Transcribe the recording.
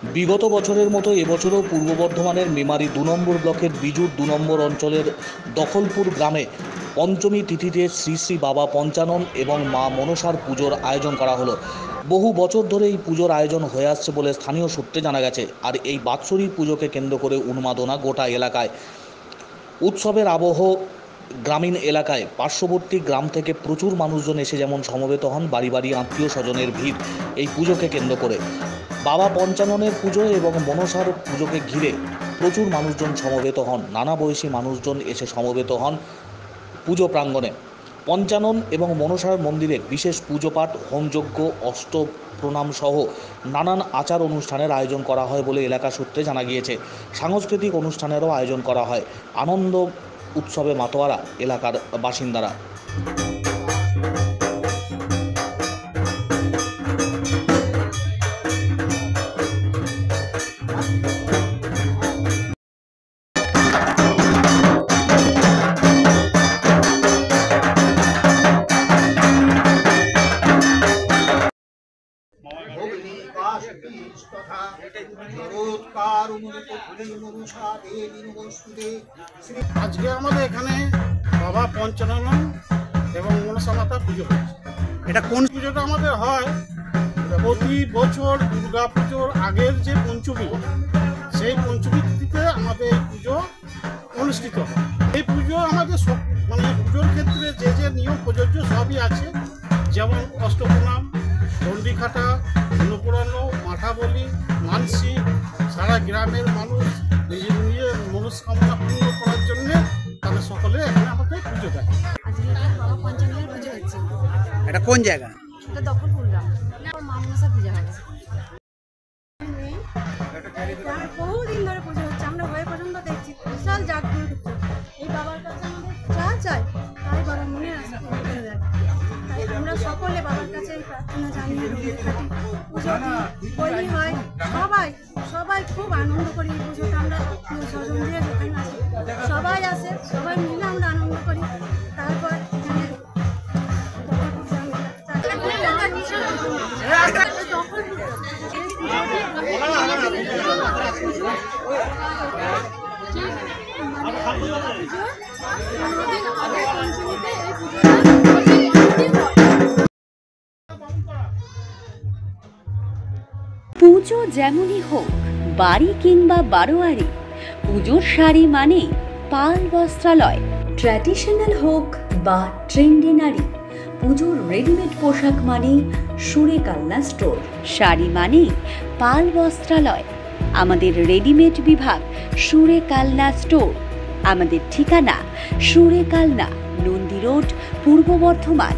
বিগত বছরের মতো এবছরও পূর্ব বর্ধমানের মেমারি ২ নম্বর ব্লকের বিজুর ২ নম্বর অঞ্চলের দখলপুর গ্রামে পঞ্চমী তিথিতে শ্রী শ্রী বাবা পঞ্চানন এবং মা মনসার পুজোর আয়োজন করা হলো। বহু বছর ধরে এই পুজোর আয়োজন হয়ে আসছে বলে স্থানীয় সূত্রে জানা গেছে। আর এই বাৎসরিক পুজোকে কেন্দ্র করে উন্মাদনা গোটা এলাকায়। উৎসবের আবহ গ্রামীণ এলাকায় পার্শ্ববর্তী গ্রাম থেকে প্রচুর মানুষজন এসে যেমন সমবেত হন, বাড়ি বাড়ি আত্মীয় স্বজনের ভিড় এই পুজোকে কেন্দ্র করে। বাবা পঞ্চাননের পুজো এবং মনসার পুজোকে ঘিরে প্রচুর মানুষজন সমবেত হন। নানা বয়সী মানুষজন এসে সমবেত হন পুজো প্রাঙ্গণে। পঞ্চানন এবং মনসার মন্দিরে বিশেষ পুজোপাঠ, হোমযজ্ঞ, অষ্ট প্রণাম সহ নানান আচার অনুষ্ঠানের আয়োজন করা হয় বলে এলাকা সূত্রে জানা গিয়েছে। সাংস্কৃতিক অনুষ্ঠানেরও আয়োজন করা হয়। আনন্দ উৎসবে মাতোয়ারা এলাকার বাসিন্দারা। আজকে আমাদের এখানে বাবা পঞ্চানন এবং মনসা মাতা পুজো হচ্ছে। এটা কোন পুজোটা আমাদের হয় প্রতি বছর দুর্গা পুজোর আগের যে পঞ্চমী, সেই পঞ্চমী তিথিতে আমাদের এই পুজো অনুষ্ঠিত হয়। এই পুজো আমাদের মানে পুজোর ক্ষেত্রে যে যে নিয়ম প্রযোজ্য সবই আছে, যেমন অষ্টপ্রণাম, চণ্ডীঘাটা, অন্নপূর্ণা, মাথা বলি, মানসিক, সারা গ্রামের মানুষ নিজের নিজের মনস্কামনা পূর্ণ করার জন্য তাদের সকলে এখানে আমাদের পুজো দেয়। আজকে বাবা পঞ্চাননের পুজো হচ্ছে। এটা কোন জায়গা? এটা দখলপুর গ্রাম। মা মনসা পূজা হবে। বহুদিন ধরে পুজো হচ্ছে, আমরা হয়ে পর্যন্ত দেখছি। বিশাল জাগ্রত পুজো। এই বাবার কাছে আমাদের যা চাই তাই বাবা মনে আসে করে দেয়। তাই আমরা সকলে বাবার কাছে প্রার্থনা জানিয়ে থাকি। পুজো বলি হয়, সবাই খুব আনন্দ করি। এই পুজোটা আমরা স্বজন দিয়ে যেখানে আসি সবাই আসে, সবাই মিলে আমরা আনন্দ করি। তারপর এখানে পুজো যেমনই হোক, বাড়ি কিংবা বারোয়ারি, পুজোর শাড়ি মানে পাল বস্ত্রালয়। ট্র্যাডিশনাল হোক বা ট্রেন্ডি নারী, পুজোর রেডিমেড পোশাক মানে সুরেকালনা স্টোর। শাড়ি মানে পাল বস্ত্রালয়। আমাদের রেডিমেড বিভাগ সুরেকালনা স্টোর। আমাদের ঠিকানা সুরেকালনা, নন্দী রোড, পূর্ব বর্ধমান।